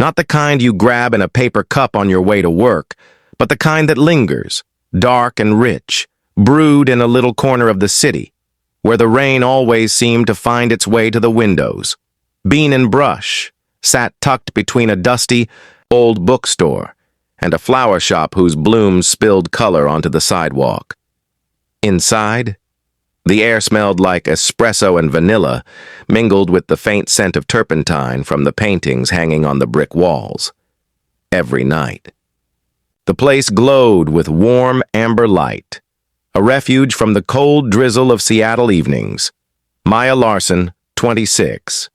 Not the kind you grab in a paper cup on your way to work, but the kind that lingers, dark and rich, brewed in a little corner of the city, where the rain always seemed to find its way to the windows. Bean and Brush sat tucked between a dusty, old bookstore and a flower shop whose blooms spilled color onto the sidewalk. Inside, the air smelled like espresso and vanilla, mingled with the faint scent of turpentine from the paintings hanging on the brick walls. Every night, the place glowed with warm amber light, a refuge from the cold drizzle of Seattle evenings. Maya Larson, 26,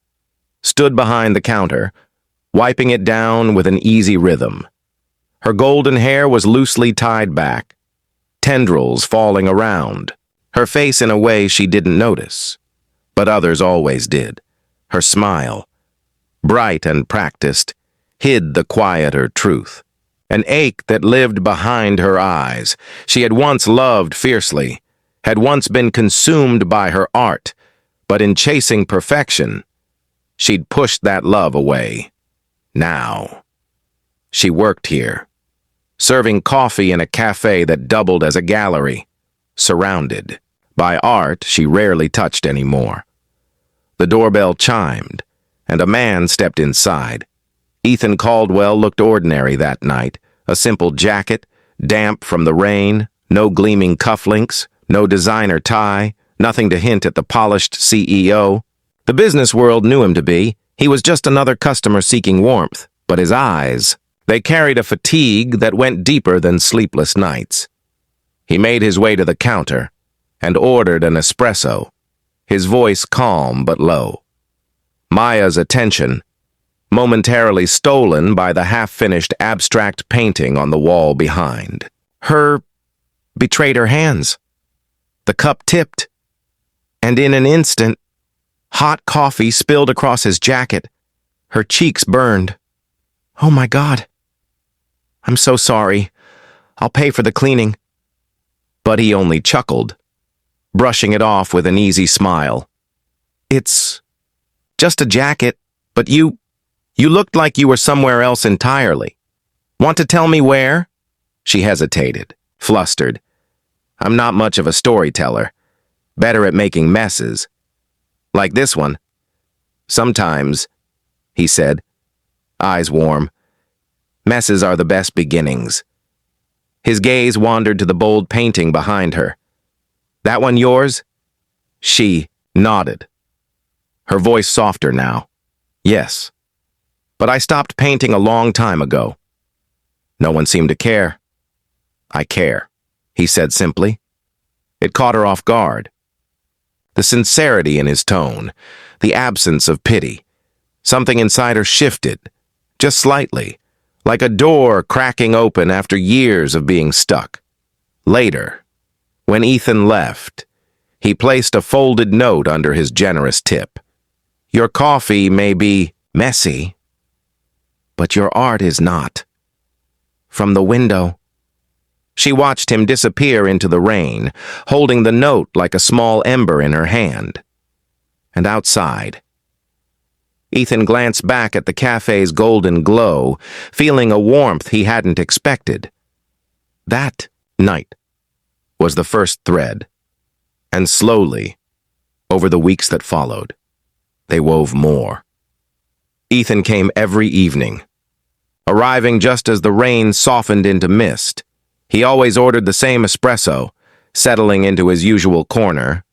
stood behind the counter, wiping it down with an easy rhythm. Her golden hair was loosely tied back, tendrils falling around, her face in a way she didn't notice, but others always did. Her smile, bright and practiced, hid the quieter truth. An ache that lived behind her eyes. She had once loved fiercely, had once been consumed by her art, but in chasing perfection, she'd pushed that love away. Now, she worked here, serving coffee in a cafe that doubled as a gallery, surrounded by art she rarely touched anymore. The doorbell chimed, and a man stepped inside. Ethan Caldwell looked ordinary that night. A simple jacket, damp from the rain, no gleaming cufflinks, no designer tie, nothing to hint at the polished CEO. The business world knew him to be. He was just another customer seeking warmth. But his eyes, they carried a fatigue that went deeper than sleepless nights. He made his way to the counter and ordered an espresso, his voice calm but low. Maya's attention, momentarily stolen by the half-finished abstract painting on the wall behind. Her betrayed her hands. The cup tipped, and in an instant, hot coffee spilled across his jacket. Her cheeks burned. "Oh my God. I'm so sorry. I'll pay for the cleaning." But he only chuckled, brushing it off with an easy smile. "It's just a jacket, but you looked like you were somewhere else entirely. Want to tell me where?" She hesitated, flustered. "I'm not much of a storyteller. Better at making messes. Like this one." "Sometimes," he said, eyes warm. "Messes are the best beginnings." His gaze wandered to the bold painting behind her. "That one yours?" She nodded, her voice softer now. "Yes. But I stopped painting a long time ago." No one seemed to care. "I care," he said simply. It caught her off guard. The sincerity in his tone, the absence of pity. Something inside her shifted, just slightly, like a door cracking open after years of being stuck. Later, when Ethan left, he placed a folded note under his generous tip. "Your coffee may be messy, but your art is not." From the window, she watched him disappear into the rain, holding the note like a small ember in her hand. And outside, Ethan glanced back at the cafe's golden glow, feeling a warmth he hadn't expected. That night was the first thread, and slowly, over the weeks that followed, they wove more. Ethan came every evening, arriving just as the rain softened into mist. He always ordered the same espresso, settling into his usual corner,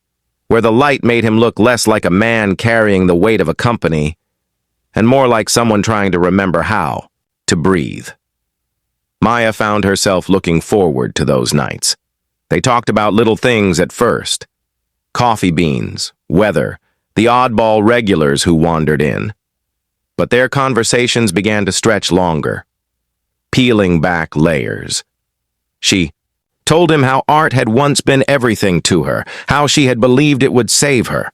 where the light made him look less like a man carrying the weight of a company and more like someone trying to remember how to breathe. Maya found herself looking forward to those nights. They talked about little things at first: coffee beans, weather, the oddball regulars who wandered in. But their conversations began to stretch longer, peeling back layers. She told him how art had once been everything to her, how she had believed it would save her,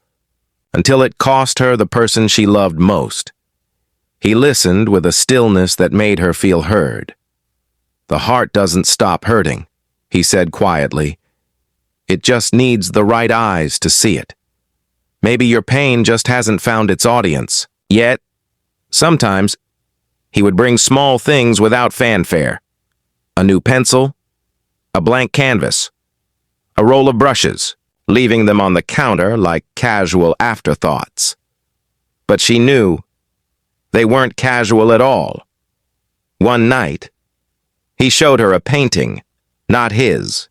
until it cost her the person she loved most. He listened with a stillness that made her feel heard. "The heart doesn't stop hurting," he said quietly. "It just needs the right eyes to see it. Maybe your pain just hasn't found its audience yet. Sometimes He would bring small things without fanfare. A new pencil, a blank canvas, a roll of brushes, leaving them on the counter like casual afterthoughts. But she knew they weren't casual at all. One night, he showed her a painting, not his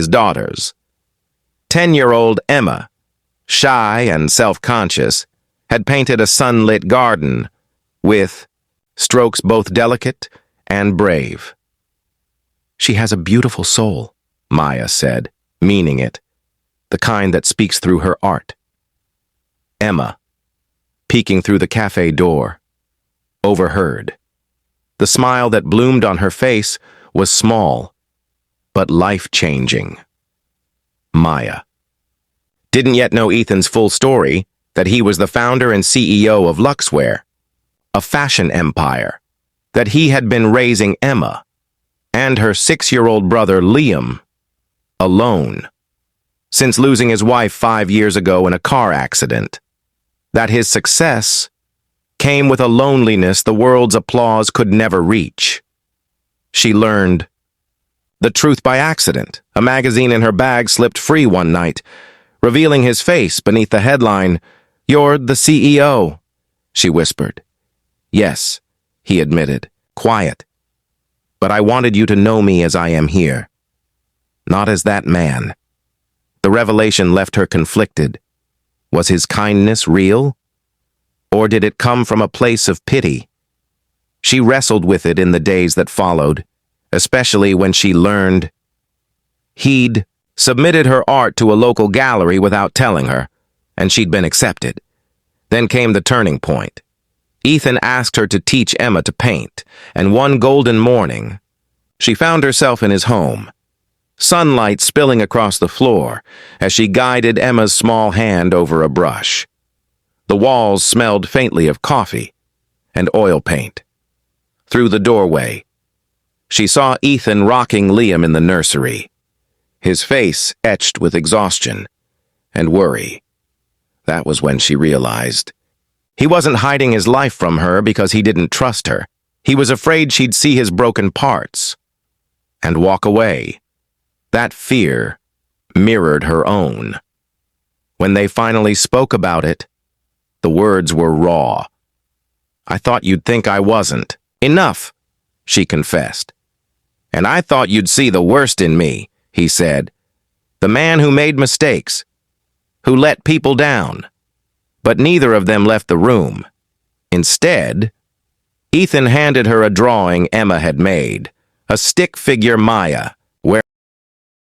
daughter's. 10-year-old Emma, shy and self-conscious, had painted a sunlit garden with strokes both delicate and brave. "She has a beautiful soul," Maya said, meaning it, the kind that speaks through her art. Emma, peeking through the cafe door, overheard. The smile that bloomed on her face was small, but life-changing. Maya didn't yet know Ethan's full story, that he was the founder and CEO of Luxwear, a fashion empire, that he had been raising Emma and her 6-year-old brother Liam alone since losing his wife 5 years ago in a car accident, that his success came with a loneliness the world's applause could never reach. She learned the truth by accident. A magazine in her bag slipped free one night, revealing his face beneath the headline, "You're the CEO," she whispered. "Yes," he admitted, quiet. "But I wanted you to know me as I am here, not as that man." The revelation left her conflicted. Was his kindness real? Or did it come from a place of pity? She wrestled with it in the days that followed, especially when she learned he'd submitted her art to a local gallery without telling her, and she'd been accepted. Then came the turning point. Ethan asked her to teach Emma to paint, and one golden morning, she found herself in his home, sunlight spilling across the floor as she guided Emma's small hand over a brush. The walls smelled faintly of coffee and oil paint. Through the doorway, she saw Ethan rocking Liam in the nursery, his face etched with exhaustion and worry. That was when she realized he wasn't hiding his life from her because he didn't trust her. He was afraid she'd see his broken parts and walk away. That fear mirrored her own. When they finally spoke about it, the words were raw. "I thought you'd think I wasn't. Enough," she confessed. "And I thought you'd see the worst in me," he said. "The man who made mistakes, who let people down." But neither of them left the room. Instead, Ethan handed her a drawing Emma had made, a stick figure Maya,